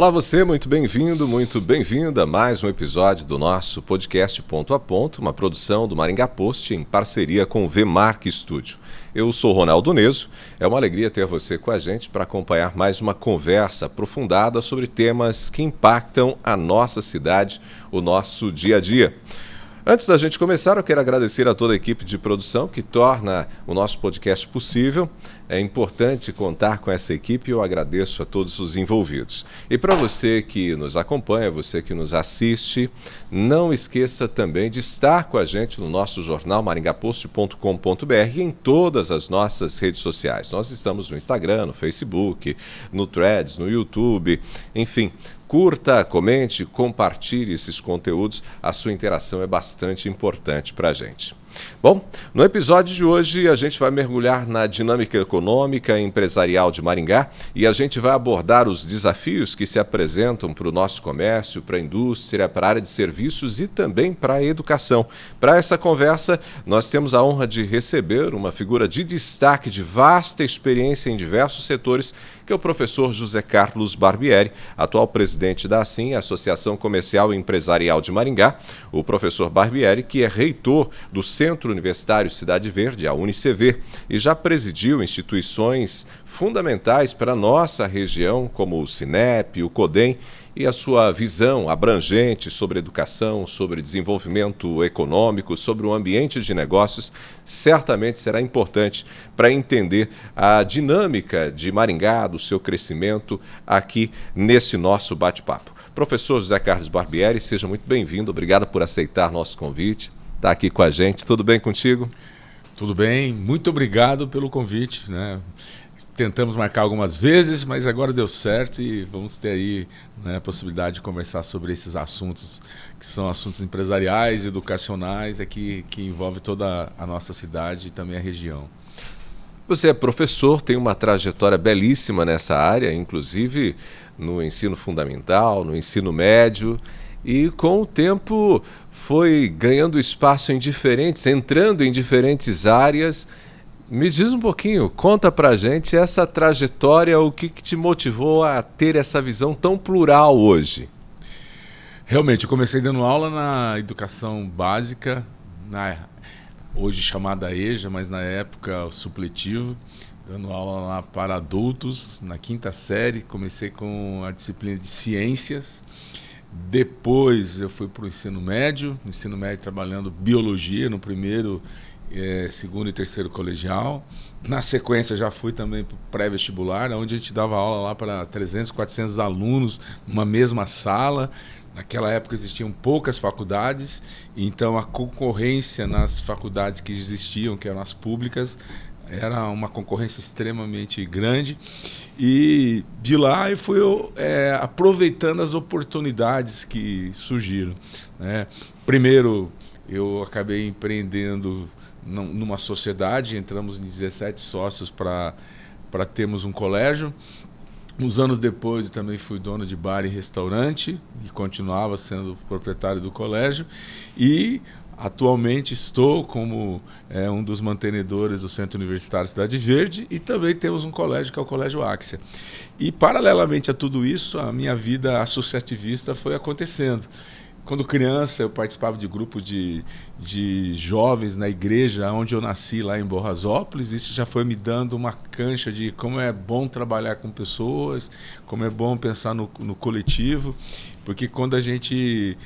Olá você, muito bem-vindo, muito bem-vinda a mais um episódio do nosso podcast Ponto a Ponto, uma produção do Maringá Post em parceria com o VMark Studio. Eu sou Ronaldo Neso, é uma alegria ter você com a gente para acompanhar mais uma conversa aprofundada sobre temas que impactam a nossa cidade, o nosso dia a dia. Antes da gente começar, eu quero agradecer a toda a equipe de produção que torna o nosso podcast possível. É importante contar com essa equipe e eu agradeço a todos os envolvidos. E para você que nos acompanha, você que nos assiste, não esqueça também de estar com a gente no nosso jornal maringapost.com.br e em todas as nossas redes sociais. Nós estamos no Instagram, no Facebook, no Threads, no YouTube, enfim. Curta, comente, compartilhe esses conteúdos. A sua interação é bastante importante para a gente. Bom, no episódio de hoje a gente vai mergulhar na dinâmica econômica e empresarial de Maringá e a gente vai abordar os desafios que se apresentam para o nosso comércio, para a indústria, para a área de serviços e também para a educação. Para essa conversa, nós temos a honra de receber uma figura de destaque de vasta experiência em diversos setores, que é o professor José Carlos Barbieri, atual presidente da ASSIM, Associação Comercial e Empresarial de Maringá. O professor Barbieri, que é reitor do Centro Universitário Cidade Verde, a UniCV, e já presidiu instituições fundamentais para a nossa região, como o Cinep, o CODEM, e a sua visão abrangente sobre educação, sobre desenvolvimento econômico, sobre o ambiente de negócios, certamente será importante para entender a dinâmica de Maringá, do seu crescimento aqui nesse nosso bate-papo. Professor José Carlos Barbieri, seja muito bem-vindo, obrigado por aceitar nosso convite, estar aqui com a gente. Tudo bem contigo? Tudo bem, muito obrigado pelo convite, né? Tentamos marcar algumas vezes, mas agora deu certo e vamos ter aí, né, a possibilidade de conversar sobre esses assuntos, que são assuntos empresariais, educacionais, que envolve toda a nossa cidade e também a região. Você é professor, tem uma trajetória belíssima nessa área, inclusive no ensino fundamental, no ensino médio, e com o tempo foi ganhando espaço em entrando em diferentes áreas. Me diz um pouquinho, conta pra gente essa trajetória, o que te motivou a ter essa visão tão plural hoje? Realmente, eu comecei dando aula na educação básica, hoje chamada EJA, mas na época supletivo, dando aula lá para adultos, na 5ª série, comecei com a disciplina de ciências. Depois eu fui para o ensino médio trabalhando biologia no primeiro, segundo e terceiro colegial. Na sequência já fui também para o pré-vestibular, onde a gente dava aula lá para 300, 400 alunos numa mesma sala. Naquela época existiam poucas faculdades, então a concorrência nas faculdades que existiam, que eram as públicas, era uma concorrência extremamente grande. E de lá eu fui aproveitando as oportunidades que surgiram, né? Primeiro eu acabei empreendendo numa sociedade, entramos em 17 sócios para termos um colégio. Uns anos depois eu também fui dono de bar e restaurante e continuava sendo proprietário do colégio. E atualmente estou como um dos mantenedores do Centro Universitário Cidade Verde e também temos um colégio que é o Colégio Áxia. E paralelamente a tudo isso, a minha vida associativista foi acontecendo. Quando criança eu participava de grupo de jovens na igreja onde eu nasci, lá em Borrasópolis. Isso já foi me dando uma cancha de como é bom trabalhar com pessoas, como é bom pensar no coletivo, porque quando a gente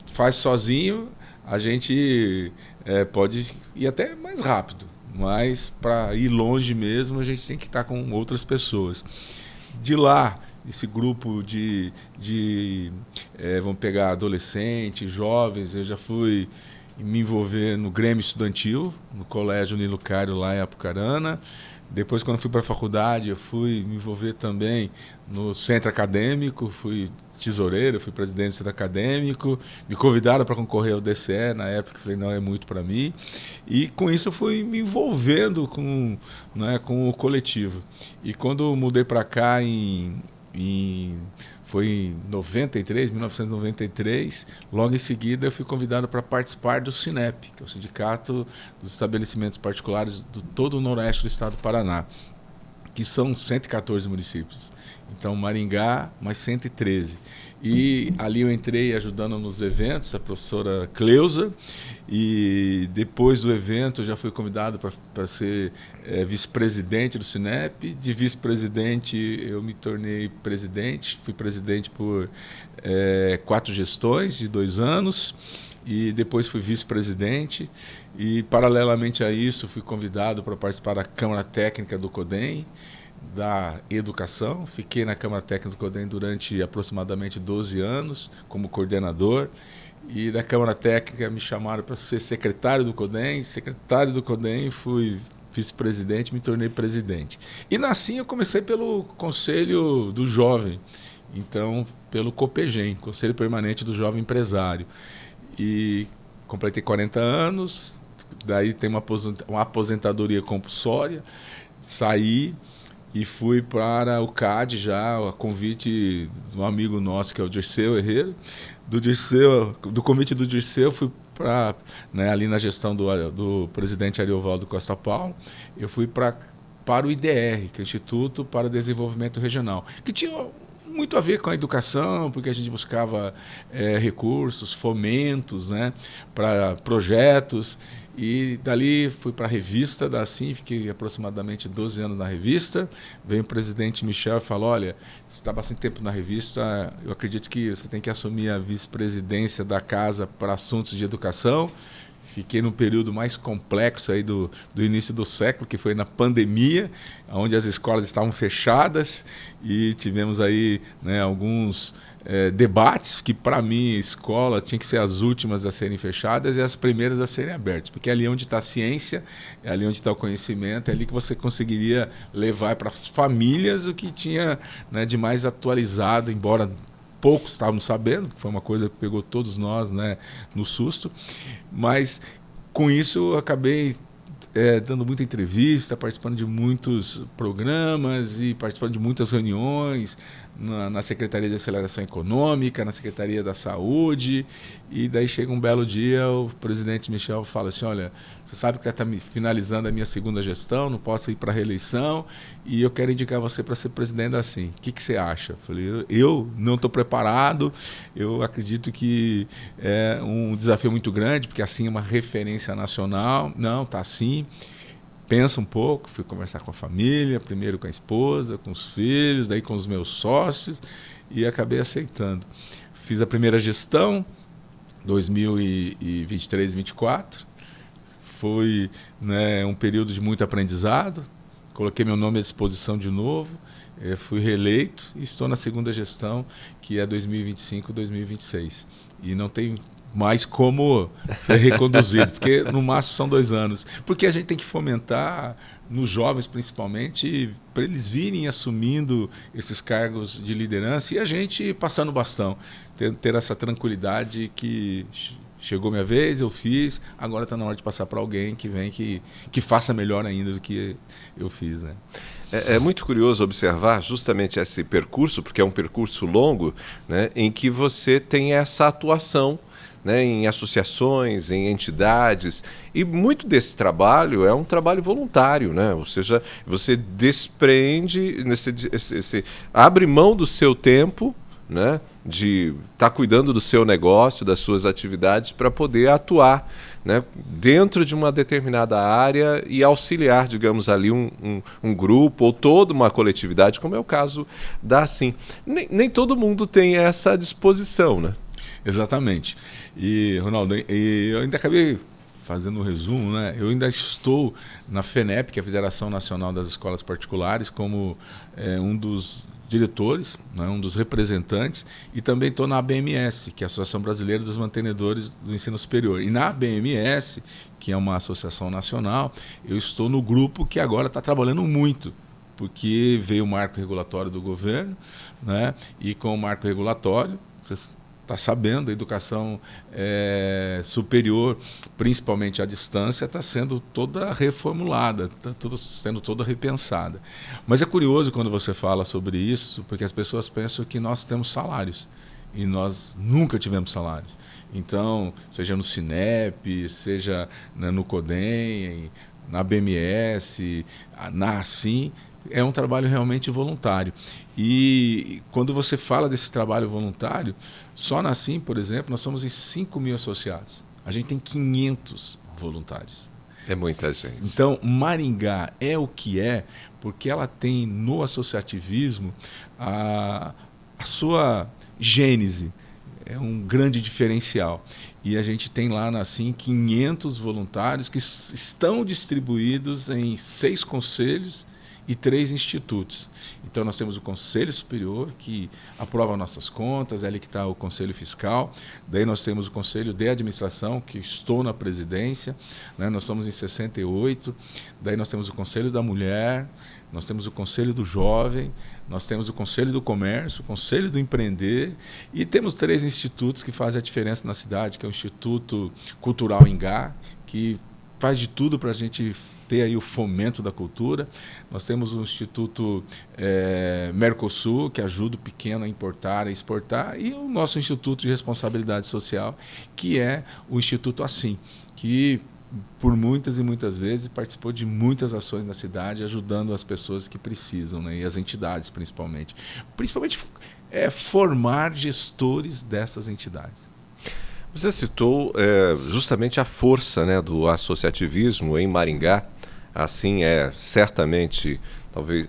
faz sozinho, a gente pode ir até mais rápido, mas para ir longe mesmo a gente tem que estar com outras pessoas. De lá, esse grupo vamos pegar adolescentes, jovens, eu já fui me envolver no Grêmio Estudantil, no Colégio Nilo Cário, lá em Apucarana. Depois, quando fui para a faculdade, eu fui me envolver também no Centro Acadêmico, fui tesoureiro, fui presidente do Centro Acadêmico, me convidaram para concorrer ao DCE, na época eu falei, não, é muito para mim. E com isso eu fui me envolvendo com o coletivo. E quando eu mudei para cá foi em 1993, logo em seguida eu fui convidado para participar do Cinep, que é o Sindicato dos Estabelecimentos Particulares de todo o Noroeste do Estado do Paraná. que são 114 municípios. Então, Maringá, mais 113. E ali eu entrei ajudando nos eventos, a professora Cleusa, e depois do evento eu já fui convidado para ser vice-presidente do Sinep. De vice-presidente eu me tornei presidente, fui presidente por 4 gestões de 2 anos, e depois fui vice-presidente. E, paralelamente a isso, fui convidado para participar da Câmara Técnica do CODEM, da Educação. Fiquei na Câmara Técnica do CODEM durante aproximadamente 12 anos, como coordenador. E da Câmara Técnica me chamaram para ser secretário do CODEM. Secretário do CODEM, fui vice-presidente, me tornei presidente. E assim eu comecei pelo Conselho do Jovem, então pelo COPEGEM, Conselho Permanente do Jovem Empresário. E completei 40 anos, daí tem uma aposentadoria compulsória, saí e fui para o CAD já, a convite de um amigo nosso, que é o Dirceu Herrera. Do convite do Dirceu, fui para, ali na gestão do presidente Ariovaldo Costa Paulo, eu fui para o IDR, que é o Instituto para o Desenvolvimento Regional, que tinha muito a ver com a educação, porque a gente buscava recursos, fomentos, para projetos. E dali fui para a revista da Assim, fiquei aproximadamente 12 anos na revista. Veio o presidente Michel e falou: olha, você está bastante tempo na revista, eu acredito que você tem que assumir a vice-presidência da casa para assuntos de educação. Fiquei no período mais complexo aí do início do século, que foi na pandemia, onde as escolas estavam fechadas, e tivemos aí alguns debates que, para mim, a escola tinha que ser as últimas a serem fechadas e as primeiras a serem abertas, porque é ali onde está a ciência, é ali onde está o conhecimento, é ali que você conseguiria levar para as famílias o que tinha de mais atualizado, embora poucos estavam sabendo, foi uma coisa que pegou todos nós no susto, mas com isso eu acabei dando muita entrevista, participando de muitos programas e participando de muitas reuniões na Secretaria de Aceleração Econômica, na Secretaria da Saúde. E daí chega um belo dia, o presidente Michel fala assim: olha, você sabe que está finalizando a minha segunda gestão, não posso ir para a reeleição, e eu quero indicar você para ser presidente da Assim. O que você acha? Eu falei: eu não estou preparado, eu acredito que é um desafio muito grande, porque a Assim é uma referência nacional. Não, está assim. Pensa um pouco, fui conversar com a família, primeiro com a esposa, com os filhos, daí com os meus sócios, e acabei aceitando. Fiz a primeira gestão, 2023 e 2024. Foi um período de muito aprendizado. Coloquei meu nome à disposição de novo, fui reeleito e estou na segunda gestão, que é 2025 e 2026. E não tem mais como ser reconduzido, porque no máximo são 2 anos. Porque a gente tem que fomentar nos jovens, principalmente, para eles virem assumindo esses cargos de liderança e a gente passando o bastão, ter essa tranquilidade que chegou minha vez, eu fiz, agora está na hora de passar para alguém que vem que faça melhor ainda do que eu fiz. É muito curioso observar justamente esse percurso, porque é um percurso longo, em que você tem essa atuação em associações, em entidades, e muito desse trabalho é um trabalho voluntário, ou seja, você desprende, você abre mão do seu tempo, de estar cuidando do seu negócio, das suas atividades, para poder atuar dentro de uma determinada área e auxiliar, digamos, ali um grupo ou toda uma coletividade, como é o caso da Assim. Nem todo mundo tem essa disposição, Exatamente. E, Ronaldo, eu ainda acabei fazendo um resumo, eu ainda estou na FENEP, que é a Federação Nacional das Escolas Particulares, como um dos diretores, um dos representantes, e também estou na ABMS, que é a Associação Brasileira dos Mantenedores do Ensino Superior. E na ABMS, que é uma associação nacional, eu estou no grupo que agora está trabalhando muito, porque veio o marco regulatório do governo, e com o marco regulatório, vocês está sabendo, a educação superior, principalmente à distância, está sendo toda reformulada, está sendo toda repensada. Mas é curioso quando você fala sobre isso, porque as pessoas pensam que nós temos salários, e nós nunca tivemos salários. Então, seja no Sinep, seja no CODEM, na BMS, na Assim, é um trabalho realmente voluntário. E quando você fala desse trabalho voluntário, só na Sim, por exemplo, nós somos em 5.000 associados. A gente tem 500 voluntários. É muita gente. Então, Maringá é o que é, porque ela tem no associativismo a sua gênese. É um grande diferencial. E a gente tem lá na Sim 500 voluntários que estão distribuídos em 6 conselhos e 3 institutos. Então nós temos o Conselho Superior, que aprova nossas contas, é ali que está o Conselho Fiscal. Daí nós temos o Conselho de Administração, que estou na presidência, né? Nós somos em 68. Daí nós temos o Conselho da Mulher, nós temos o Conselho do Jovem, nós temos o Conselho do Comércio, o Conselho do Empreender, e temos 3 institutos que fazem a diferença na cidade, que é o Instituto Cultural Ingá, que faz de tudo para a gente ter aí o fomento da cultura. Nós temos o Instituto Mercosul, que ajuda o pequeno a importar, a exportar, e o nosso Instituto de Responsabilidade Social, que é o Instituto Assim, que por muitas e muitas vezes participou de muitas ações na cidade, ajudando as pessoas que precisam, né? E as entidades principalmente formar gestores dessas entidades. Você citou justamente a força, né, do associativismo em Maringá. Assim, é certamente talvez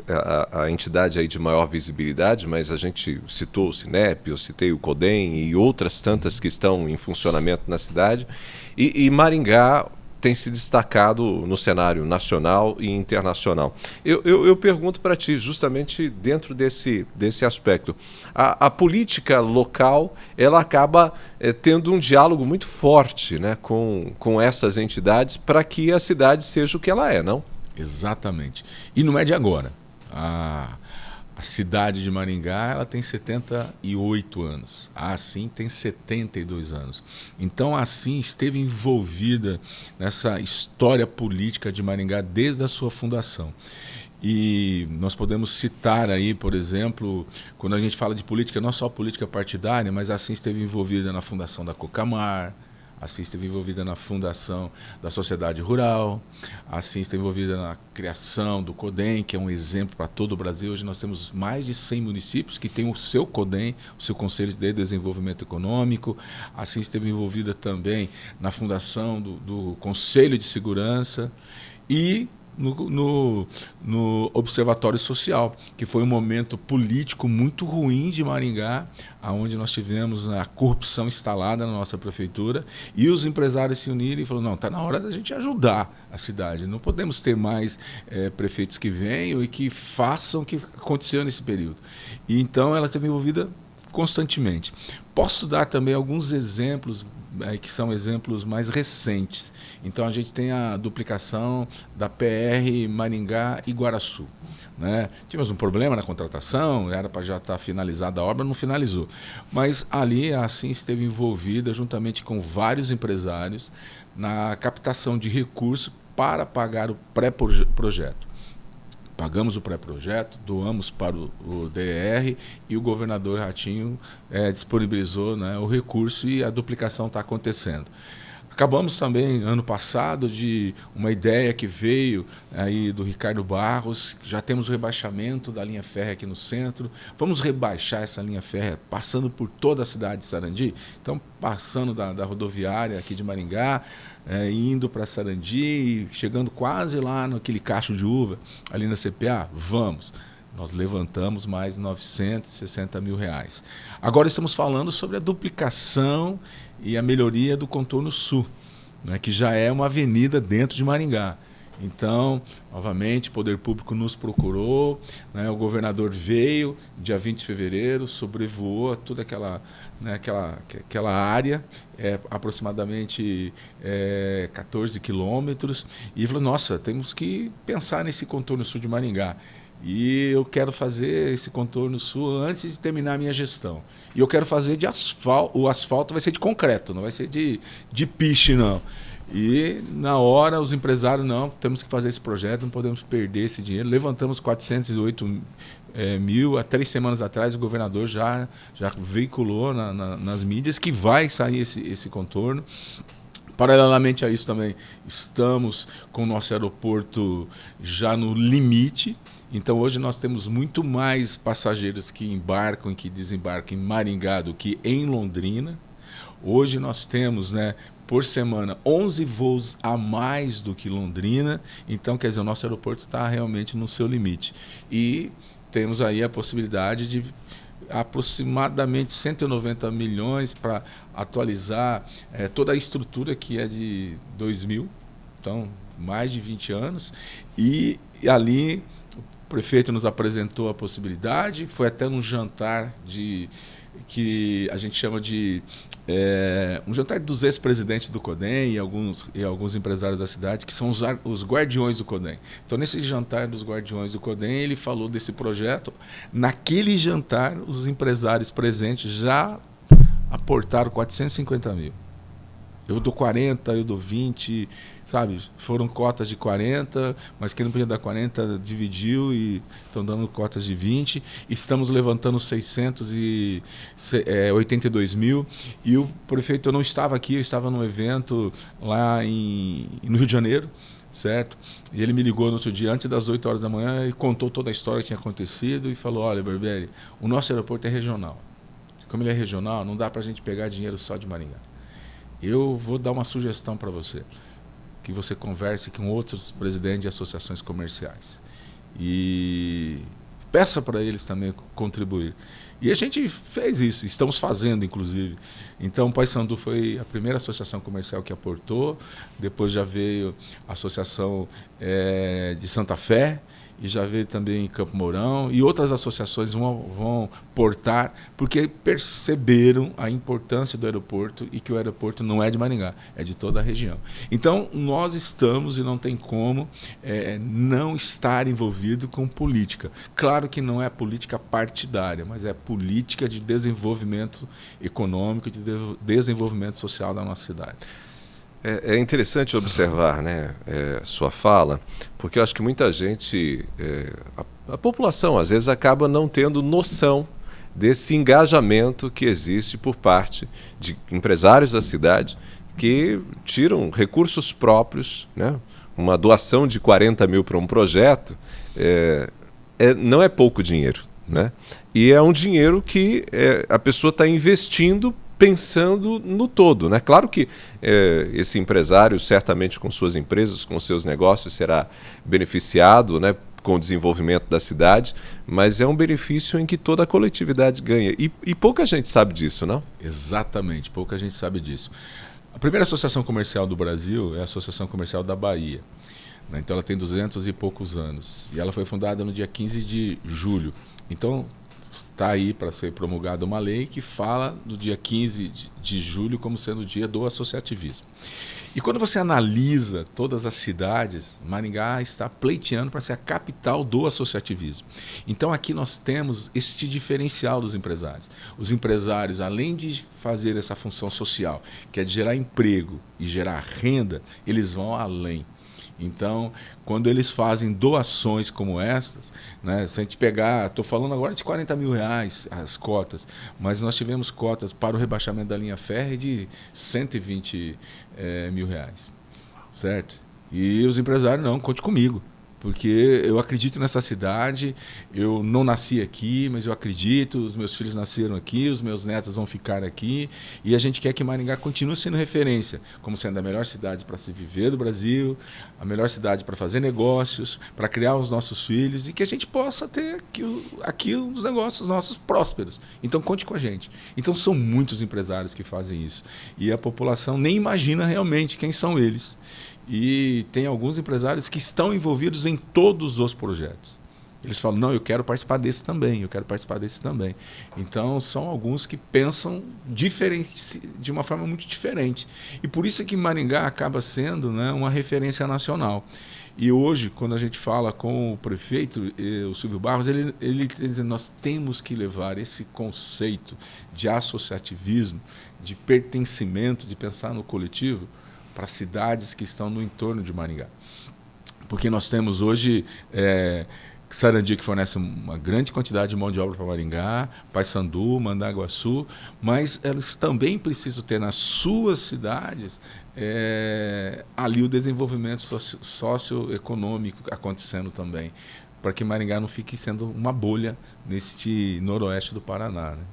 a entidade aí de maior visibilidade, mas a gente citou o Cinep, eu citei o CODEM e outras tantas que estão em funcionamento na cidade. E Maringá tem se destacado no cenário nacional e internacional. Eu pergunto para ti, justamente dentro desse aspecto, a política local ela acaba tendo um diálogo muito forte, né, com essas entidades para que a cidade seja o que ela é, não? Exatamente. E não é de agora. A cidade de Maringá ela tem 78 anos. A Assim tem 72 anos. Então a Assim esteve envolvida nessa história política de Maringá desde a sua fundação. E nós podemos citar aí, por exemplo, quando a gente fala de política, não só política partidária, mas a Assim esteve envolvida na fundação da Cocamar, Assim esteve envolvida na fundação da Sociedade Rural, Assim esteve envolvida na criação do CODEM, que é um exemplo para todo o Brasil. Hoje nós temos mais de 100 municípios que têm o seu CODEM, o seu Conselho de Desenvolvimento Econômico. Assim esteve envolvida também na fundação do Conselho de Segurança e no Observatório Social, que foi um momento político muito ruim de Maringá, onde nós tivemos a corrupção instalada na nossa prefeitura, e os empresários se uniram e falaram, não, está na hora da gente ajudar a cidade, não podemos ter mais prefeitos que venham e que façam o que aconteceu nesse período. E então ela esteve envolvida constantemente. Posso dar também alguns exemplos que são exemplos mais recentes. Então a gente tem a duplicação da PR Maringá-Iguaraçu, né? Tivemos um problema na contratação, era para já estar finalizada a obra, não finalizou. Mas ali a Assim esteve envolvida juntamente com vários empresários na captação de recursos para pagar o pré-projeto. Pagamos o pré-projeto, doamos para o DR e o governador Ratinho disponibilizou, né, o recurso e a duplicação está acontecendo. Acabamos também, ano passado, de uma ideia que veio aí do Ricardo Barros, já temos o rebaixamento da linha férrea aqui no centro. Vamos rebaixar essa linha férrea passando por toda a cidade de Sarandi? Então, passando da rodoviária aqui de Maringá, indo para Sarandi, chegando quase lá naquele cacho de uva, ali na CPA, vamos. Nós levantamos mais 960 mil reais. Agora estamos falando sobre a duplicação e a melhoria do contorno sul, né, que já é uma avenida dentro de Maringá. Então, novamente, o Poder Público nos procurou, né, o governador veio, dia 20 de fevereiro, sobrevoou toda aquela área, aproximadamente 14 quilômetros, e falou, nossa, temos que pensar nesse contorno sul de Maringá. E eu quero fazer esse contorno sul antes de terminar a minha gestão. E eu quero fazer de asfalto, o asfalto vai ser de concreto, não vai ser de piche, não. E na hora os empresários, não, temos que fazer esse projeto, não podemos perder esse dinheiro. Levantamos 408 mil, há 3 semanas atrás o governador já veiculou nas mídias que vai sair esse contorno. Paralelamente a isso também, estamos com o nosso aeroporto já no limite, Então hoje nós temos muito mais passageiros que embarcam e que desembarcam em Maringá do que em Londrina. Hoje nós temos, né, por semana 11 voos a mais do que Londrina. Então, quer dizer, o nosso aeroporto está realmente no seu limite. E temos aí a possibilidade de aproximadamente 190 milhões para atualizar toda a estrutura que é de 2000, então mais de 20 anos, e ali o prefeito nos apresentou a possibilidade, foi até num jantar que a gente chama de um jantar dos ex-presidentes do CODEM e alguns empresários da cidade, que são os guardiões do CODEM. Então, nesse jantar dos guardiões do CODEM, ele falou desse projeto. Naquele jantar, os empresários presentes já aportaram 450 mil. Eu dou 40, eu dou 20, sabe? Foram cotas de 40, mas quem não podia dar 40 dividiu e estão dando cotas de 20. Estamos levantando 682 mil. E o prefeito, eu não estava aqui, eu estava num evento lá no Rio de Janeiro, certo? E ele me ligou no outro dia, antes das 8 horas da manhã, e contou toda a história que tinha acontecido e falou: olha, Berberi, o nosso aeroporto é regional. Como ele é regional, não dá para a gente pegar dinheiro só de Maringá. Eu vou dar uma sugestão para você, que você converse com outros presidentes de associações comerciais e peça para eles também contribuir. E a gente fez isso, estamos fazendo, inclusive. Então, o Paysandu foi a primeira associação comercial que aportou, depois já veio a Associação de Santa Fé, e já veio também em Campo Mourão, e outras associações vão portar, porque perceberam a importância do aeroporto e que o aeroporto não é de Maringá, é de toda a região. Então, nós estamos, e não tem como não estar envolvido com política. Claro que não é política partidária, mas é política de desenvolvimento econômico, de desenvolvimento social da nossa cidade. É interessante observar, né, sua fala, porque eu acho que muita gente, a população às vezes acaba não tendo noção desse engajamento que existe por parte de empresários da cidade que tiram recursos próprios, né, uma doação de 40 mil para um projeto não é pouco dinheiro, né, e é um dinheiro que a pessoa está investindo pensando no todo, né? Claro que esse empresário, certamente com suas empresas, com seus negócios, será beneficiado, né, com o desenvolvimento da cidade, mas é um benefício em que toda a coletividade ganha. E pouca gente sabe disso, não? Exatamente, pouca gente sabe disso. A primeira associação comercial do Brasil é a Associação Comercial da Bahia. Né? Então ela tem 200 e poucos anos. E ela foi fundada no dia 15 de julho. Então, está aí para ser promulgada uma lei que fala do dia 15 de julho como sendo o dia do associativismo. E quando você analisa todas as cidades, Maringá está pleiteando para ser a capital do associativismo. Então aqui nós temos este diferencial dos empresários. Os empresários, além de fazer essa função social, que é de gerar emprego e gerar renda, eles vão além. Então, quando eles fazem doações como essas, né, se a gente pegar, estou falando agora de 40 mil reais as cotas, mas nós tivemos cotas para o rebaixamento da linha férrea de 120 mil reais, certo? E os empresários, não, conte comigo, porque eu acredito nessa cidade, eu não nasci aqui, mas eu acredito, os meus filhos nasceram aqui, os meus netos vão ficar aqui, e a gente quer que Maringá continue sendo referência, como sendo a melhor cidade para se viver do Brasil, a melhor cidade para fazer negócios, para criar os nossos filhos, e que a gente possa ter aqui os negócios nossos prósperos. Então conte com a gente. Então são muitos empresários que fazem isso, e a população nem imagina realmente quem são eles. E tem alguns empresários que estão envolvidos em todos os projetos. Eles falam, não, eu quero participar desse também, eu quero participar desse também. Então, são alguns que pensam de uma forma muito diferente. E por isso é que Maringá acaba sendo, né, uma referência nacional. E hoje, quando a gente fala com o prefeito, o Silvio Barros, ele diz, nós temos que levar esse conceito de associativismo, de pertencimento, de pensar no coletivo, para cidades que estão no entorno de Maringá. Porque nós temos hoje Sarandi, que fornece uma grande quantidade de mão de obra para Maringá, Paysandu, Mandaguaçu, mas elas também precisam ter nas suas cidades ali o desenvolvimento socioeconômico acontecendo também. para que Maringá não fique sendo uma bolha neste noroeste do Paraná, né?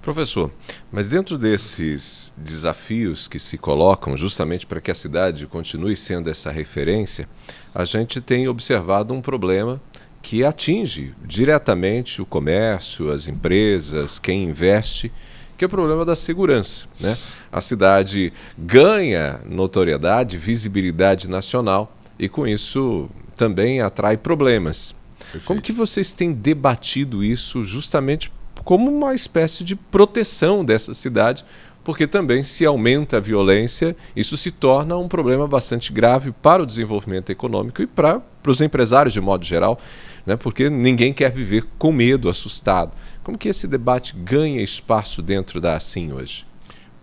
Professor, mas dentro desses desafios que se colocam justamente para que a cidade continue sendo essa referência, a gente tem observado um problema que atinge diretamente o comércio, as empresas, quem investe, que é o problema da segurança, né? A cidade ganha notoriedade, visibilidade nacional e com isso também atrai problemas. Perfeito. Como que vocês têm debatido isso justamente como uma espécie de proteção dessa cidade, porque também se aumenta a violência, isso se torna um problema bastante grave para o desenvolvimento econômico e para os empresários de modo geral, né? Porque ninguém quer viver com medo, assustado. Como que esse debate ganha espaço dentro da Assim hoje?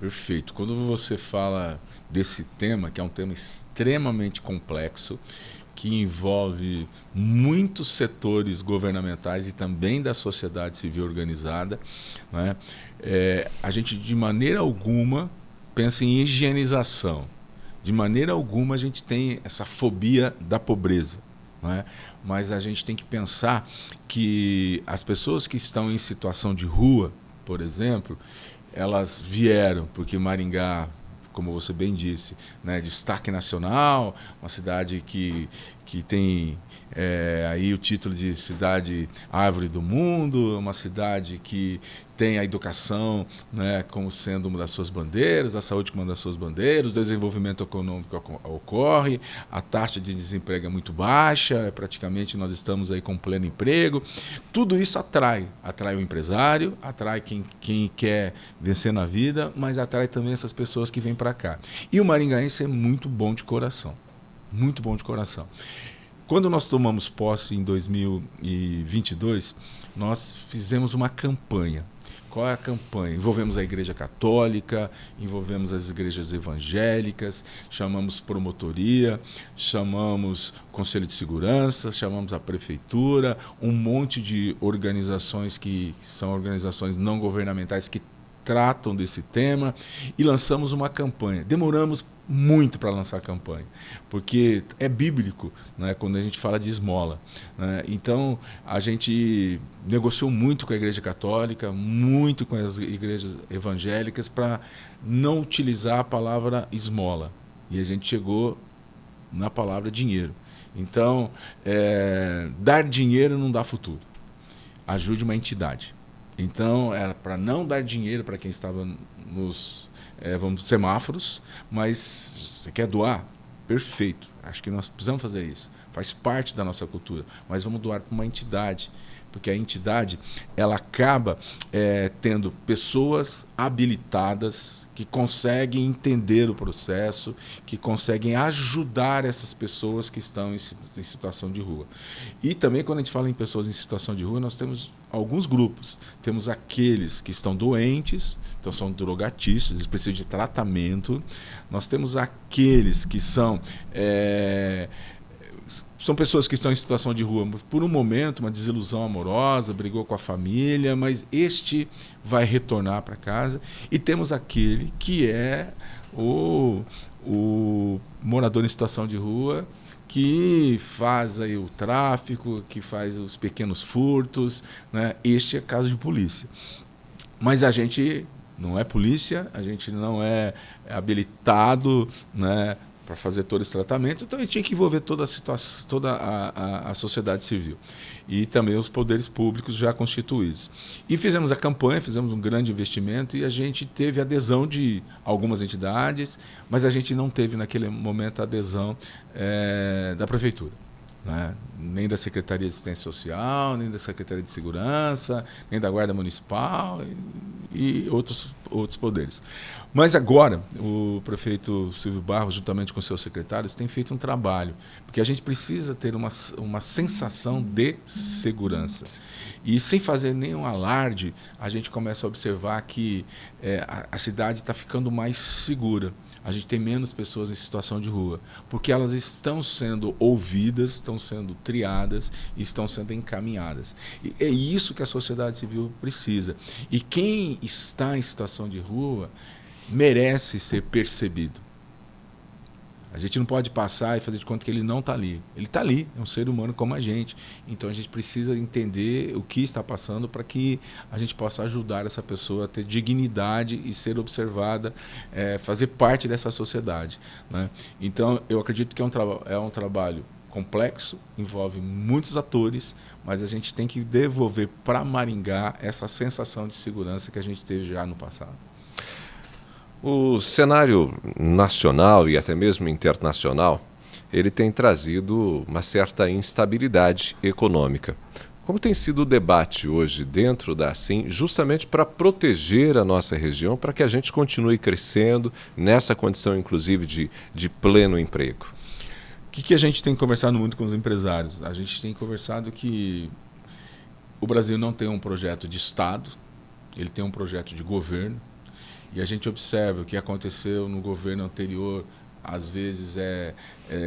Perfeito. Quando você fala desse tema, que é um tema extremamente complexo, que envolve muitos setores governamentais e também da sociedade civil organizada, né? A gente de maneira alguma pensa em higienização. De maneira alguma a gente tem essa fobia da pobreza, né? Mas a gente tem que pensar que as pessoas que estão em situação de rua, por exemplo, elas vieram porque Maringá, como você bem disse, né, destaque nacional, uma cidade que tem aí o título de cidade árvore do mundo, uma cidade que tem a educação, né, como sendo uma das suas bandeiras, a saúde como uma das suas bandeiras, o desenvolvimento econômico ocorre, a taxa de desemprego é muito baixa, praticamente nós estamos aí com pleno emprego. Tudo isso atrai o empresário, atrai quem quer vencer na vida, mas atrai também essas pessoas que vêm para cá. E o maringaense é muito bom de coração, muito bom de coração. Quando nós tomamos posse em 2022, nós fizemos uma campanha. Qual é a campanha? Envolvemos a Igreja Católica, envolvemos as igrejas evangélicas, chamamos promotoria, chamamos Conselho de Segurança, chamamos a Prefeitura, um monte de organizações que são organizações não governamentais que tratam desse tema e lançamos uma campanha. Demoramos muito para lançar a campanha, porque é bíblico, né, quando a gente fala de esmola, né? Então a gente negociou muito com a Igreja Católica, muito com as igrejas evangélicas para não utilizar a palavra esmola, e a gente chegou na palavra dinheiro. Então dar dinheiro não dá futuro, ajude uma entidade. Então era para não dar dinheiro para quem estava nos semáforos, mas você quer doar? Perfeito, acho que nós precisamos fazer isso, faz parte da nossa cultura, mas vamos doar para uma entidade, porque a entidade ela acaba tendo pessoas habilitadas que conseguem entender o processo, que conseguem ajudar essas pessoas que estão em situação de rua. E também, quando a gente fala em pessoas em situação de rua, nós temos alguns grupos. Temos aqueles que estão doentes, então são drogatistas, eles precisam de tratamento. Nós temos aqueles que são pessoas que estão em situação de rua por um momento, uma desilusão amorosa, brigou com a família, mas este vai retornar para casa. E temos aquele que é o morador em situação de rua, que faz aí o tráfico, que faz os pequenos furtos, né? Este é caso de polícia. Mas a gente não é polícia, a gente não é habilitado, né, para fazer todo esse tratamento, então a gente tinha que envolver toda a situação, toda a sociedade civil e também os poderes públicos já constituídos. E fizemos a campanha, fizemos um grande investimento e a gente teve adesão de algumas entidades, mas a gente não teve naquele momento a adesão da Prefeitura, né? Nem da Secretaria de Assistência Social, nem da Secretaria de Segurança, nem da Guarda Municipal e outros poderes. Mas agora, o prefeito Silvio Barros, juntamente com seus secretários, tem feito um trabalho, porque a gente precisa ter uma sensação de segurança. E sem fazer nenhum alarde, a gente começa a observar que a cidade está ficando mais segura. A gente tem menos pessoas em situação de rua, porque elas estão sendo ouvidas, estão sendo triadas e estão sendo encaminhadas. E é isso que a sociedade civil precisa. E quem está em situação de rua merece ser percebido. A gente não pode passar e fazer de conta que ele não está ali. Ele está ali, é um ser humano como a gente. Então a gente precisa entender o que está passando para que a gente possa ajudar essa pessoa a ter dignidade e ser observada, fazer parte dessa sociedade, né? Então eu acredito que é um trabalho complexo, envolve muitos atores, mas a gente tem que devolver para Maringá essa sensação de segurança que a gente teve já no passado. O cenário nacional e até mesmo internacional, ele tem trazido uma certa instabilidade econômica. Como tem sido o debate hoje dentro da ASSIM, justamente para proteger a nossa região, para que a gente continue crescendo nessa condição, inclusive, de pleno emprego? O que a gente tem conversado muito com os empresários? A gente tem conversado que o Brasil não tem um projeto de Estado, ele tem um projeto de governo, e a gente observa o que aconteceu no governo anterior, às vezes é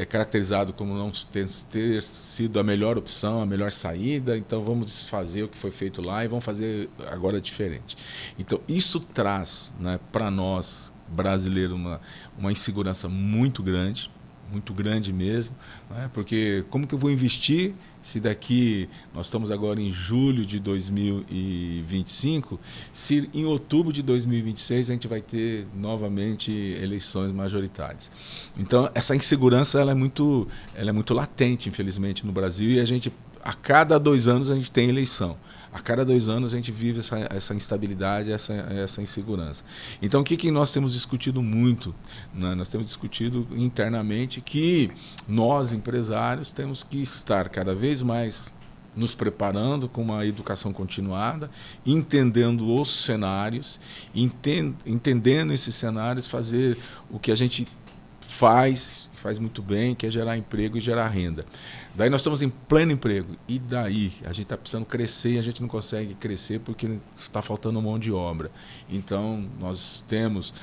caracterizado como não ter sido a melhor opção, a melhor saída, então vamos desfazer o que foi feito lá e vamos fazer agora diferente. Então isso traz, né, para nós, brasileiros, uma insegurança muito grande mesmo, né? Porque como que eu vou investir se daqui, nós estamos agora em julho de 2025, se em outubro de 2026 a gente vai ter novamente eleições majoritárias. Então essa insegurança ela é muito latente, infelizmente, no Brasil, e a cada 2 anos a gente tem eleição. A cada 2 anos a gente vive essa instabilidade, essa insegurança. Então o que nós temos discutido muito, né? Nós temos discutido internamente que nós, empresários, temos que estar cada vez mais nos preparando com uma educação continuada, entendendo os cenários, entendendo esses cenários, fazer o que a gente faz muito bem, que é gerar emprego e gerar renda. Daí nós estamos em pleno emprego, e daí a gente está precisando crescer e a gente não consegue crescer porque está faltando mão de obra. Então nós temos,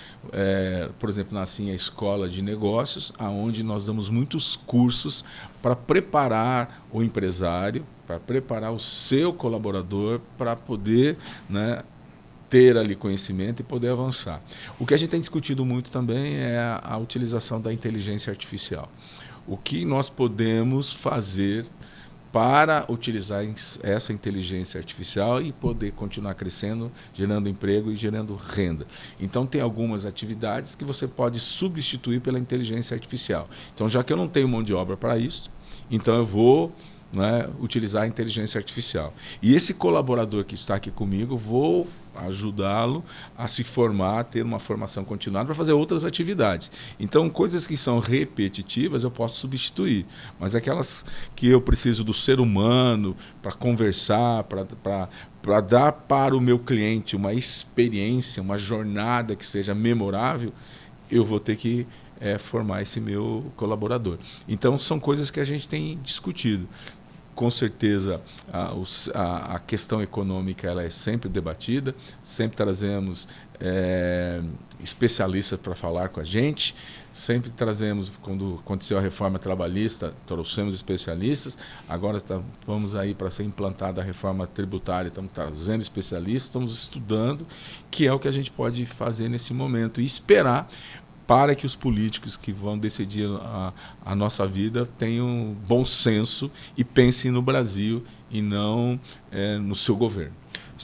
por exemplo, na ASSIM, a escola de negócios, onde nós damos muitos cursos para preparar o empresário, para preparar o seu colaborador para poder, né, ter ali conhecimento e poder avançar. O que a gente tem discutido muito também é a utilização da inteligência artificial. O que nós podemos fazer para utilizar essa inteligência artificial e poder continuar crescendo, gerando emprego e gerando renda. Então tem algumas atividades que você pode substituir pela inteligência artificial. Então, já que eu não tenho mão de obra para isso, então eu vou, né, utilizar a inteligência artificial. E esse colaborador que está aqui comigo, vou ajudá-lo a se formar, a ter uma formação continuada para fazer outras atividades. Então, coisas que são repetitivas eu posso substituir, mas aquelas que eu preciso do ser humano para conversar, para dar para o meu cliente uma experiência, uma jornada que seja memorável, eu vou ter que formar esse meu colaborador. Então, são coisas que a gente tem discutido. Com certeza, a questão econômica ela é sempre debatida, sempre trazemos especialistas para falar com a gente, sempre trazemos, quando aconteceu a reforma trabalhista, trouxemos especialistas, agora vamos aí para ser implantada a reforma tributária, estamos trazendo especialistas, estamos estudando, que é o que a gente pode fazer nesse momento e esperar para que os políticos que vão decidir a nossa vida tenham bom senso e pensem no Brasil e não no seu governo.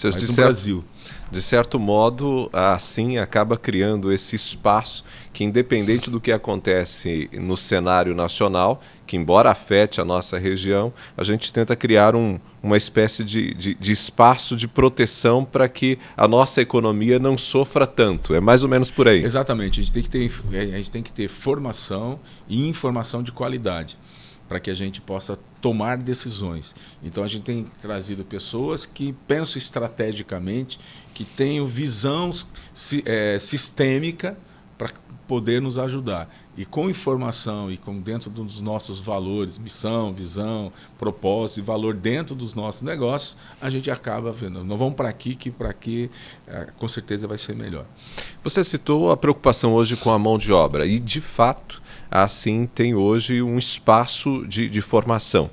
Mas no Brasil. De certo modo, a ASSIM acaba criando esse espaço que, independente do que acontece no cenário nacional, que embora afete a nossa região, a gente tenta criar uma espécie de espaço de proteção para que a nossa economia não sofra tanto. É mais ou menos por aí. Exatamente. A gente tem que ter formação e informação de qualidade para que a gente possa tomar decisões. Então a gente tem trazido pessoas que pensam estrategicamente, que tenham visão sistêmica para poder nos ajudar. E com informação e dentro dos nossos valores, missão, visão, propósito e valor dentro dos nossos negócios, a gente acaba vendo, não vamos para aqui, que para aqui com certeza vai ser melhor. Você citou a preocupação hoje com a mão de obra e, de fato, a ASSIM tem hoje um espaço de formação.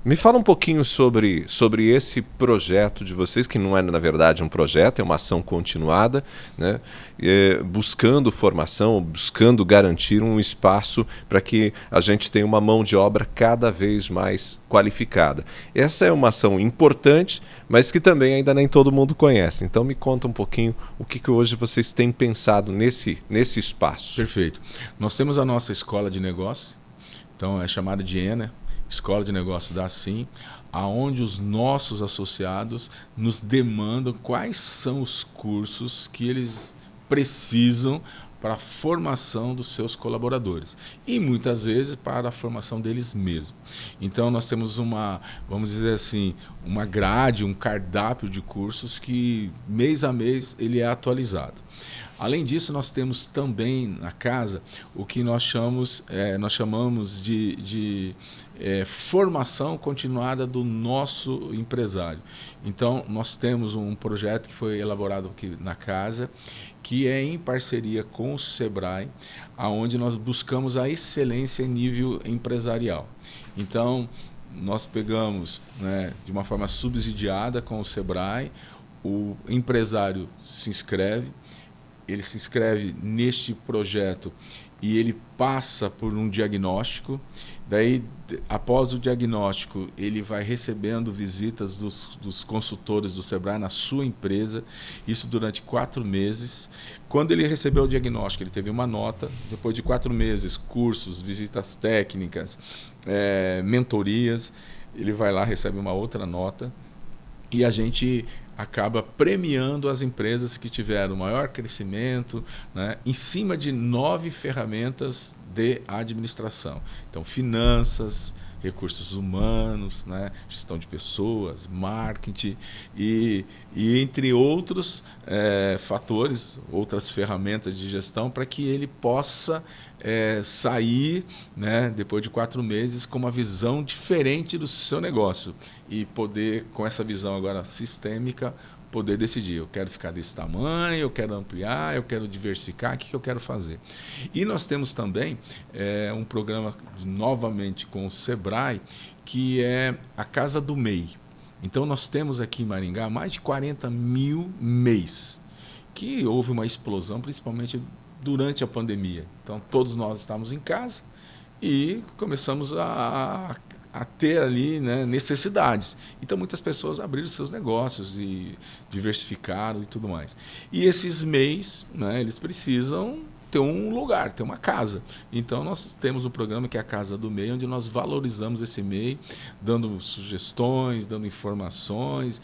Me fala um pouquinho sobre esse projeto de vocês, que não é, na verdade, um projeto, é uma ação continuada, né? Buscando formação, buscando garantir um espaço espaço para que a gente tenha uma mão de obra cada vez mais qualificada. Essa é uma ação importante, mas que também ainda nem todo mundo conhece. Então me conta um pouquinho o que hoje vocês têm pensado nesse espaço. Perfeito. Nós temos a nossa escola de negócios, então é chamada de ENA, Escola de Negócios da Assim, aonde os nossos associados nos demandam quais são os cursos que eles precisam para a formação dos seus colaboradores e muitas vezes para a formação deles mesmos. Então nós temos vamos dizer assim, uma grade, um cardápio de cursos que mês a mês ele é atualizado. Além disso, nós temos também na casa o que nós chamamos de formação continuada do nosso empresário. Então, nós temos um projeto que foi elaborado aqui na casa, que é em parceria com o Sebrae, onde nós buscamos a excelência em nível empresarial. Então, nós pegamos, né, de uma forma subsidiada com o Sebrae, o empresário se inscreve, ele se inscreve neste projeto e ele passa por um diagnóstico. Daí, após o diagnóstico, ele vai recebendo visitas dos consultores do Sebrae na sua empresa, isso durante 4 meses. Quando ele recebeu o diagnóstico, ele teve uma nota. Depois de 4 meses, cursos, visitas técnicas, mentorias, ele vai lá, recebe uma outra nota e a gente acaba premiando as empresas que tiveram maior crescimento, né, em cima de 9 ferramentas de administração. Então, finanças, recursos humanos, né, gestão de pessoas, marketing e entre outros fatores, outras ferramentas de gestão para que ele possa sair, né, depois de 4 meses com uma visão diferente do seu negócio e poder, com essa visão agora sistêmica, poder decidir, eu quero ficar desse tamanho, eu quero ampliar, eu quero diversificar, o que eu quero fazer. E nós temos também um programa, novamente com o Sebrae, que é a Casa do MEI. Então nós temos aqui em Maringá mais de 40 mil MEIs, que houve uma explosão, principalmente durante a pandemia. Então todos nós estávamos em casa e começamos a ter ali, né, necessidades. Então muitas pessoas abriram seus negócios e diversificaram e tudo mais. E esses MEIs, né, eles precisam ter um lugar, ter uma casa. Então nós temos um programa que é a Casa do MEI, onde nós valorizamos esse MEI, dando sugestões, dando informações,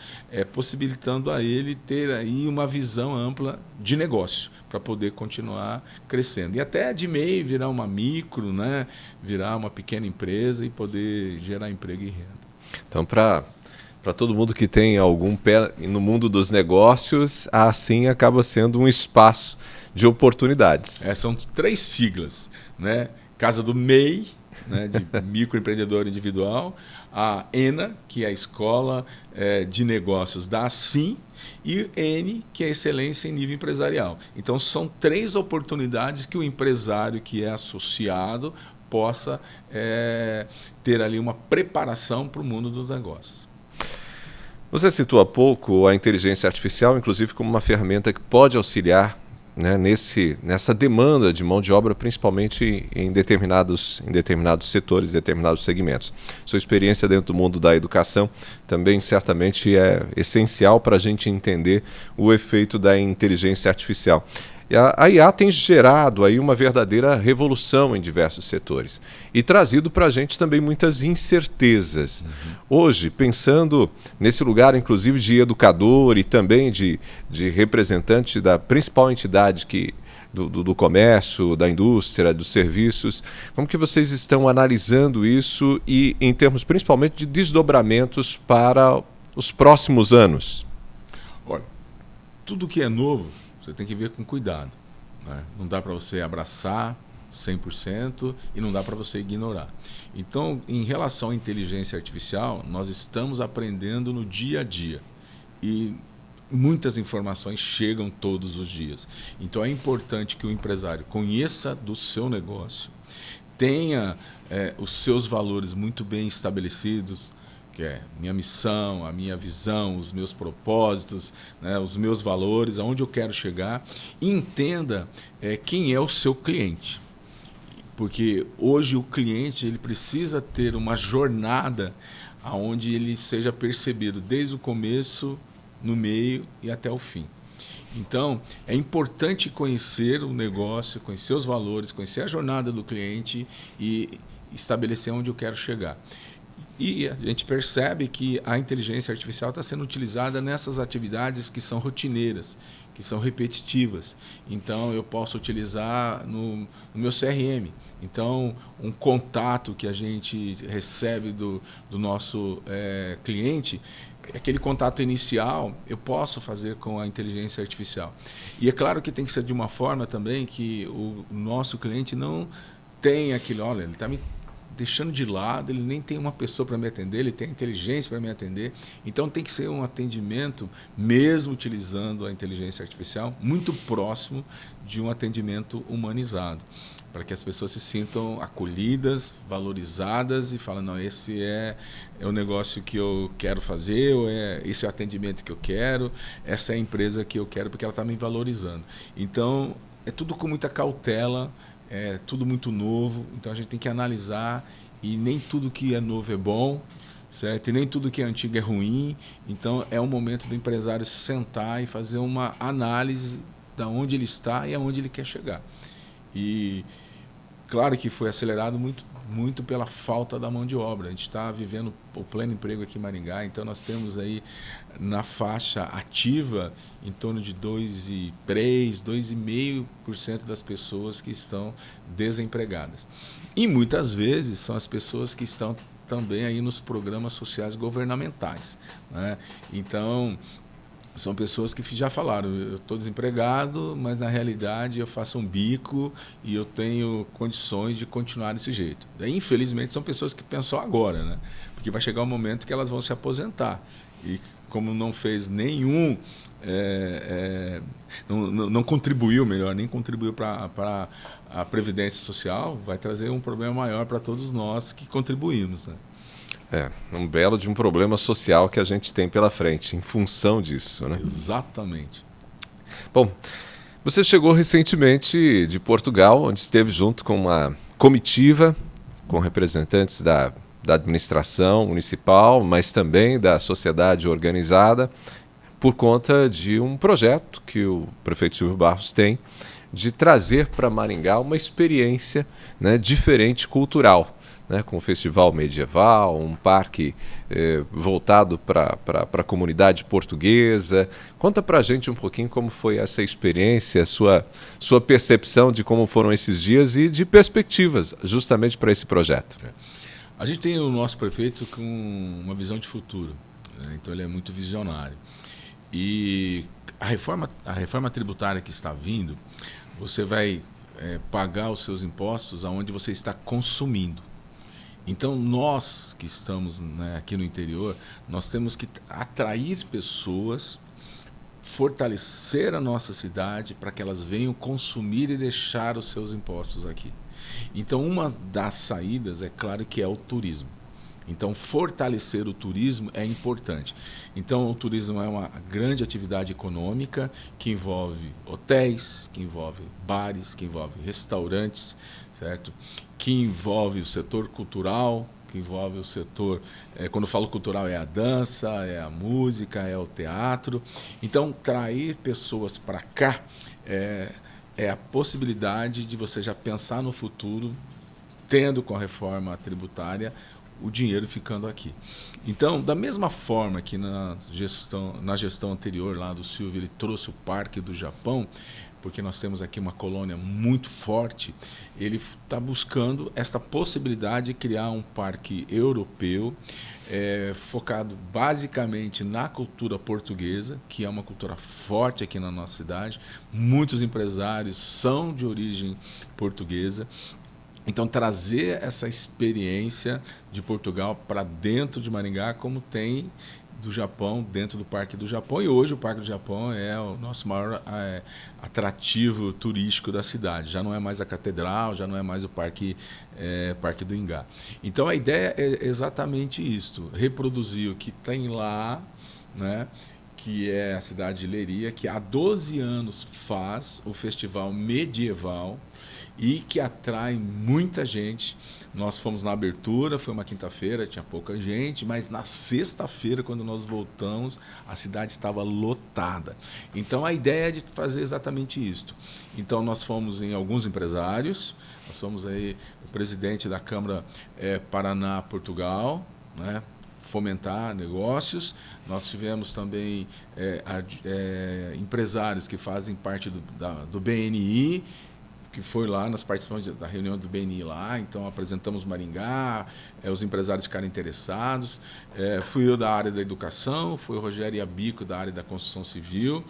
possibilitando a ele ter aí uma visão ampla de negócio para poder continuar crescendo. E até de MEI virar uma micro, né, virar uma pequena empresa e poder gerar emprego e renda. Então, para todo mundo que tem algum pé no mundo dos negócios, assim acaba sendo um espaço de oportunidades. São 3 siglas, né? Casa do MEI, né, de microempreendedor individual, a ENA, que é a Escola de Negócios da Assim, e N, que é Excelência em Nível Empresarial. Então, são 3 oportunidades que o empresário que é associado possa ter ali uma preparação para o mundo dos negócios. Você citou há pouco a inteligência artificial, inclusive como uma ferramenta que pode auxiliar, né, nessa demanda de mão de obra, principalmente em determinados setores, determinados segmentos. Sua experiência dentro do mundo da educação também certamente é essencial para a gente entender o efeito da inteligência artificial. E a IA tem gerado aí uma verdadeira revolução em diversos setores e trazido para a gente também muitas incertezas. Hoje, pensando nesse lugar, inclusive, de educador e também de representante da principal entidade do comércio, da indústria, dos serviços, como que vocês estão analisando isso e em termos principalmente de desdobramentos para os próximos anos? Olha, tudo que é novo, você tem que ver com cuidado, né? Não dá para você abraçar 100% e não dá para você ignorar. Então, em relação à inteligência artificial, nós estamos aprendendo no dia a dia e muitas informações chegam todos os dias. Então, é importante que o empresário conheça do seu negócio, tenha os seus valores muito bem estabelecidos, que é minha missão, a minha visão, os meus propósitos, né, os meus valores, aonde eu quero chegar, e entenda quem é o seu cliente. Porque hoje o cliente ele precisa ter uma jornada onde ele seja percebido desde o começo, no meio e até o fim. Então, é importante conhecer o negócio, conhecer os valores, conhecer a jornada do cliente e estabelecer onde eu quero chegar. E a gente percebe que a inteligência artificial está sendo utilizada nessas atividades que são rotineiras, que são repetitivas. Então, eu posso utilizar no meu CRM. Então, um contato que a gente recebe do nosso cliente, aquele contato inicial, eu posso fazer com a inteligência artificial. E é claro que tem que ser de uma forma também que o nosso cliente não tem aquilo, olha, ele está me deixando de lado, ele nem tem uma pessoa para me atender, ele tem inteligência para me atender. Então tem que ser um atendimento, mesmo utilizando a inteligência artificial, muito próximo de um atendimento humanizado, para que as pessoas se sintam acolhidas, valorizadas e falem, não, esse é o negócio que eu quero fazer, ou esse é o atendimento que eu quero, essa é a empresa que eu quero, porque ela está me valorizando. Então, é tudo com muita cautela, é tudo muito novo, então a gente tem que analisar, e nem tudo que é novo é bom, certo? E nem tudo que é antigo é ruim. Então é um momento do empresário sentar e fazer uma análise de onde ele está e aonde ele quer chegar. E claro que foi acelerado muito pela falta da mão de obra. A gente está vivendo o pleno emprego aqui em Maringá, então nós temos aí na faixa ativa em torno de 2,3%, 2,5% das pessoas que estão desempregadas. E muitas vezes são as pessoas que estão também aí nos programas sociais governamentais, né? Então, são pessoas que já falaram, eu estou desempregado, mas na realidade eu faço um bico e eu tenho condições de continuar desse jeito. Daí, infelizmente, são pessoas que pensam agora, né? Porque vai chegar um momento que elas vão se aposentar. E como não fez nenhum, não contribuiu, melhor, nem contribuiu para a Previdência Social, vai trazer um problema maior para todos nós que contribuímos, né? Um belo de um problema social que a gente tem pela frente, em função disso, né? Exatamente. Bom, você chegou recentemente de Portugal, onde esteve junto com uma comitiva, com representantes da administração municipal, mas também da sociedade organizada, por conta de um projeto que o prefeito Silvio Barros tem de trazer para Maringá uma experiência, né, diferente cultural, né, com um festival medieval, um parque voltado para a comunidade portuguesa. Conta para a gente um pouquinho como foi essa experiência, sua percepção de como foram esses dias e de perspectivas justamente para esse projeto. A gente tem o nosso prefeito com uma visão de futuro, né? Então ele é muito visionário. E a reforma tributária que está vindo, você vai pagar os seus impostos aonde você está consumindo. Então, nós que estamos, né, aqui no interior, nós temos que atrair pessoas, fortalecer a nossa cidade para que elas venham consumir e deixar os seus impostos aqui. Então, uma das saídas, é claro, que é o turismo. Então, fortalecer o turismo é importante. Então, o turismo é uma grande atividade econômica que envolve hotéis, que envolve bares, que envolve restaurantes, certo? Que envolve o setor cultural, que envolve o setor... quando eu falo cultural, é a dança, é a música, é o teatro. Então, trazer pessoas para cá é a possibilidade de você já pensar no futuro, tendo com a reforma tributária o dinheiro ficando aqui. Então, da mesma forma que na gestão anterior lá do Silvio, ele trouxe o Parque do Japão, porque nós temos aqui uma colônia muito forte, ele está buscando esta possibilidade de criar um parque europeu, focado basicamente na cultura portuguesa, que é uma cultura forte aqui na nossa cidade. Muitos empresários são de origem portuguesa. Então, trazer essa experiência de Portugal para dentro de Maringá, como tem do Japão, dentro do Parque do Japão. E hoje o Parque do Japão é o nosso maior atrativo turístico da cidade. Já não é mais a Catedral, já não é mais o Parque do Ingá. Então, a ideia é exatamente isso, reproduzir o que tem lá, né, que é a cidade de Leiria, que há 12 anos faz o festival medieval. e que atrai muita gente. Nós fomos na abertura, foi uma quinta-feira, tinha pouca gente, mas na sexta-feira, quando nós voltamos, a cidade estava lotada. Então a ideia é de fazer exatamente isso. Então nós fomos em alguns empresários, nós fomos aí o presidente da Câmara Paraná, Portugal, né? Fomentar negócios. Nós tivemos também empresários que fazem parte do BNI, que foi lá, nós participamos da reunião do BNI lá, então apresentamos Maringá, os empresários ficaram interessados. Fui eu da área da educação, foi o Rogério Iabico da área da construção civil,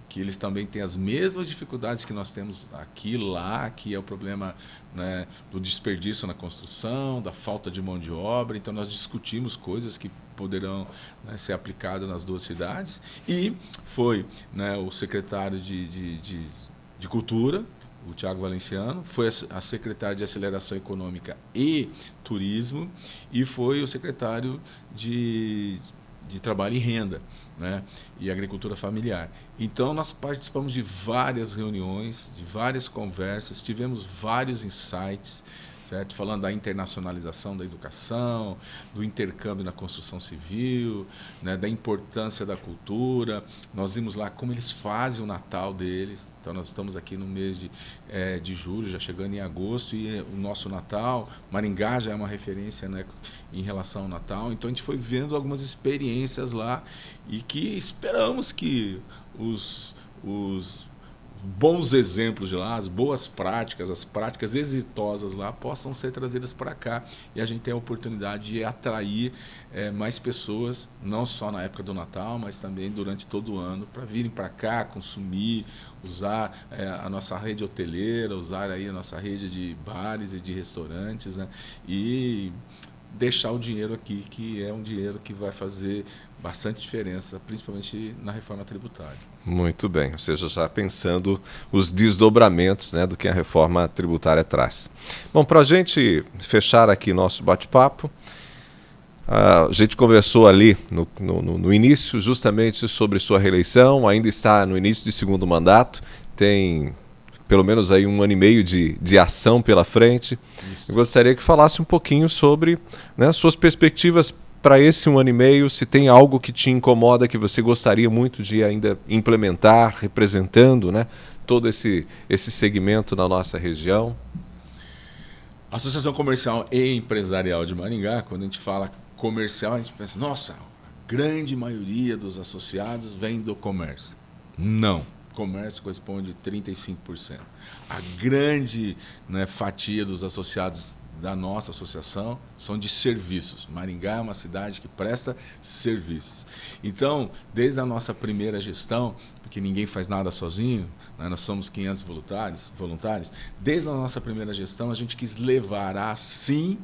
que eles também têm as mesmas dificuldades que nós temos aqui lá, que é o problema, né, do desperdício na construção, da falta de mão de obra. Então nós discutimos coisas que poderão, né, ser aplicadas nas duas cidades. E foi, né, o secretário de Cultura, o Tiago Valenciano, foi a secretária de Aceleração Econômica e Turismo, e foi o secretário de Trabalho e Renda, né, e Agricultura Familiar. Então nós participamos de várias reuniões, de várias conversas, tivemos vários insights, certo? Falando da internacionalização da educação, do intercâmbio na construção civil, né, da importância da cultura. Nós vimos lá como eles fazem o Natal deles. Então nós estamos aqui no mês de julho, já chegando em agosto, e o nosso Natal, Maringá já é uma referência, né, em relação ao Natal. Então a gente foi vendo algumas experiências lá e que esperamos que os bons exemplos de lá, as boas práticas, as práticas exitosas lá possam ser trazidas para cá, e a gente tem a oportunidade de atrair mais pessoas, não só na época do Natal, mas também durante todo o ano, para virem para cá, consumir, usar a nossa rede hoteleira, usar aí a nossa rede de bares e de restaurantes, né? E deixar o dinheiro aqui, que é um dinheiro que vai fazer bastante diferença, principalmente na reforma tributária. Muito bem, ou seja, já pensando os desdobramentos, né, do que a reforma tributária traz. Bom, para a gente fechar aqui nosso bate-papo, a gente conversou ali no início justamente sobre sua reeleição, ainda está no início de segundo mandato, tem pelo menos aí 1 ano e meio de ação pela frente. Isso. Eu gostaria que falasse um pouquinho sobre, né, suas perspectivas para esse 1 ano e meio, se tem algo que te incomoda, que você gostaria muito de ainda implementar, representando, né, todo esse segmento na nossa região. A Associação Comercial e Empresarial de Maringá, quando a gente fala comercial, a gente pensa, nossa, a grande maioria dos associados vem do comércio. Não. O comércio corresponde a 35%. A grande, né, fatia dos associados da nossa associação são de serviços. Maringá é uma cidade que presta serviços. Então, desde a nossa primeira gestão, porque ninguém faz nada sozinho, né, nós somos 500 voluntários, desde a nossa primeira gestão a gente quis levar a Assim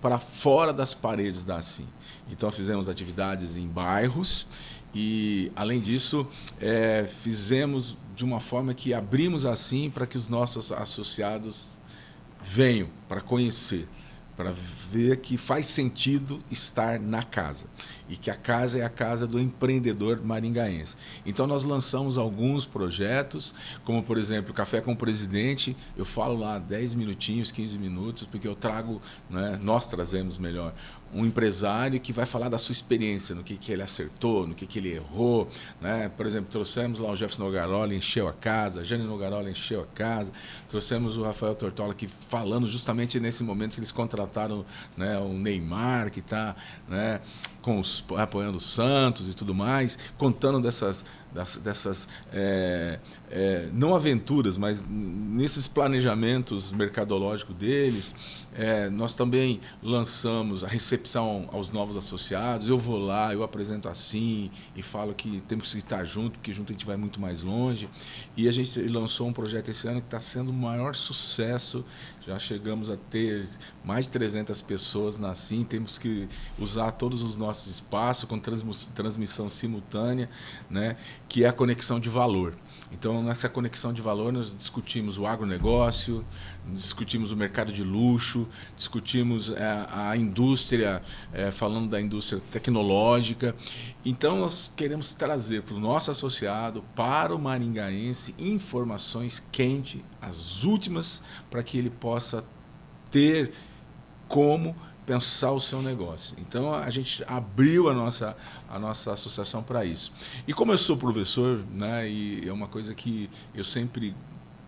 para fora das paredes da Assim. Então fizemos atividades em bairros e, além disso, fizemos de uma forma que abrimos a Assim para que os nossos associados venham para conhecer, para ver que faz sentido estar na casa e que a casa é a casa do empreendedor maringaense. Então nós lançamos alguns projetos, como por exemplo, Café com o Presidente. Eu falo lá 10 minutinhos, 15 minutos, porque eu trago, né, nós trazemos melhor, um empresário que vai falar da sua experiência, no que ele acertou, no que ele errou, né? Por exemplo, trouxemos lá o Jefferson Nogarola, encheu a casa, a Jane Nogarola encheu a casa, trouxemos o Rafael Tortola aqui falando justamente nesse momento que eles contrataram, né, o Neymar, que está, né, apoiando o Santos e tudo mais, contando dessas não aventuras, mas nesses planejamentos mercadológicos deles. Nós também lançamos a recepção aos novos associados. Eu vou lá, eu apresento Assim e falo que temos que estar junto, porque junto a gente vai muito mais longe. E a gente lançou um projeto esse ano que está sendo o maior sucesso. Já chegamos a ter mais de 300 pessoas na Assim. Temos que usar todos os nossos espaços com transmissão simultânea, né, que é a conexão de valor. Então, nessa conexão de valor, nós discutimos o agronegócio, discutimos o mercado de luxo, discutimos a indústria, falando da indústria tecnológica. Então, nós queremos trazer para o nosso associado, para o maringaense, informações quentes, as últimas, para que ele possa ter como pensar o seu negócio. Então, a gente abriu a nossa associação para isso. E como eu sou professor, né, e é uma coisa que eu sempre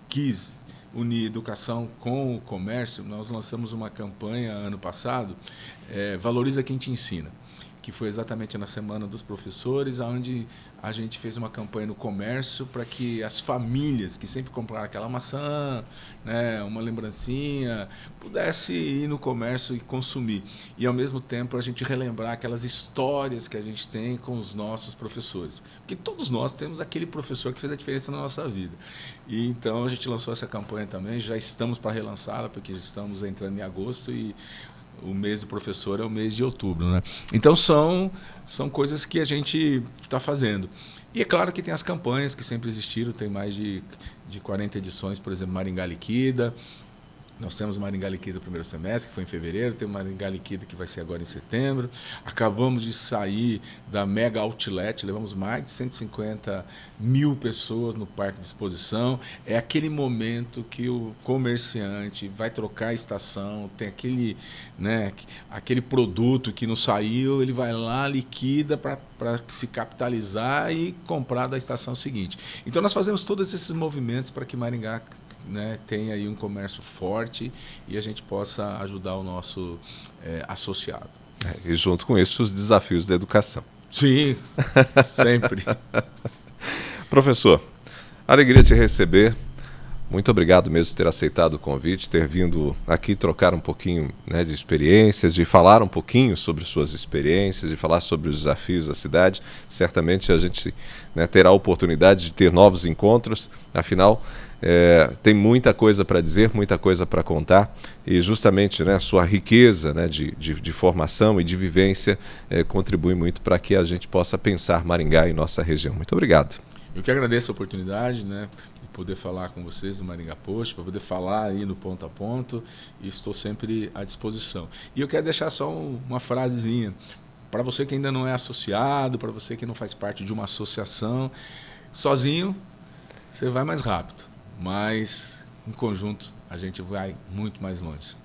quis unir educação com o comércio, nós lançamos uma campanha ano passado, Valoriza Quem Te Ensina, que foi exatamente na Semana dos Professores, onde a gente fez uma campanha no comércio para que as famílias que sempre compraram aquela maçã, né, uma lembrancinha, pudesse ir no comércio e consumir. E, ao mesmo tempo, a gente relembrar aquelas histórias que a gente tem com os nossos professores. Porque todos nós temos aquele professor que fez a diferença na nossa vida. E, então, a gente lançou essa campanha também, já estamos para relançá-la, porque já estamos entrando em agosto e o mês do professor é o mês de outubro, né? Então são coisas que a gente está fazendo. E é claro que tem as campanhas que sempre existiram, tem mais de 40 edições, por exemplo, Maringá Liquida. Nós temos Maringá Liquida no primeiro semestre, que foi em fevereiro, tem Maringá Liquida que vai ser agora em setembro. Acabamos de sair da Mega Outlet, levamos mais de 150 mil pessoas no parque de exposição. É aquele momento que o comerciante vai trocar a estação, tem aquele, né, aquele produto que não saiu, ele vai lá, liquida para se capitalizar e comprar da estação seguinte. Então nós fazemos todos esses movimentos para que Maringá, né, tenha aí um comércio forte e a gente possa ajudar o nosso associado. E junto com isso, os desafios da educação. Sim, sempre. Professor, alegria te receber. Muito obrigado mesmo por ter aceitado o convite, ter vindo aqui trocar um pouquinho, né, de experiências, de falar um pouquinho sobre suas experiências, de falar sobre os desafios da cidade. Certamente a gente, né, terá a oportunidade de ter novos encontros, afinal, tem muita coisa para dizer, muita coisa para contar, e justamente, né, sua riqueza, né, de formação e de vivência contribui muito para que a gente possa pensar Maringá e nossa região. Muito obrigado. Eu que agradeço a oportunidade, né, de poder falar com vocês do Maringá Post, para poder falar aí no ponto a ponto, e estou sempre à disposição. E eu quero deixar só uma frasezinha, para você que ainda não é associado, para você que não faz parte de uma associação, sozinho você vai mais rápido, mas em conjunto a gente vai muito mais longe.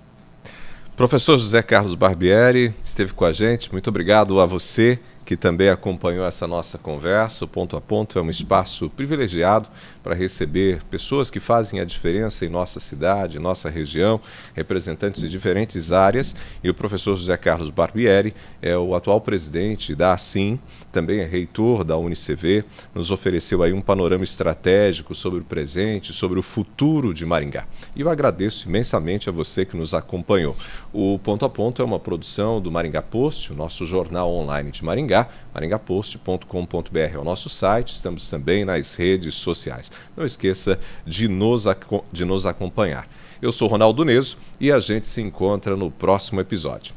Professor José Carlos Barbieri esteve com a gente, muito obrigado a você que também acompanhou essa nossa conversa. O Ponto a Ponto é um espaço privilegiado para receber pessoas que fazem a diferença em nossa cidade, nossa região, representantes de diferentes áreas. E o professor José Carlos Barbieri é o atual presidente da ASIM, também é reitor da UniCV, nos ofereceu aí um panorama estratégico sobre o presente, sobre o futuro de Maringá. E eu agradeço imensamente a você que nos acompanhou. O Ponto a Ponto é uma produção do Maringá Post, o nosso jornal online de Maringá, maringapost.com.br é o nosso site, estamos também nas redes sociais. Não esqueça de nos acompanhar. Eu sou Ronaldo Neso e a gente se encontra no próximo episódio.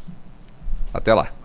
Até lá!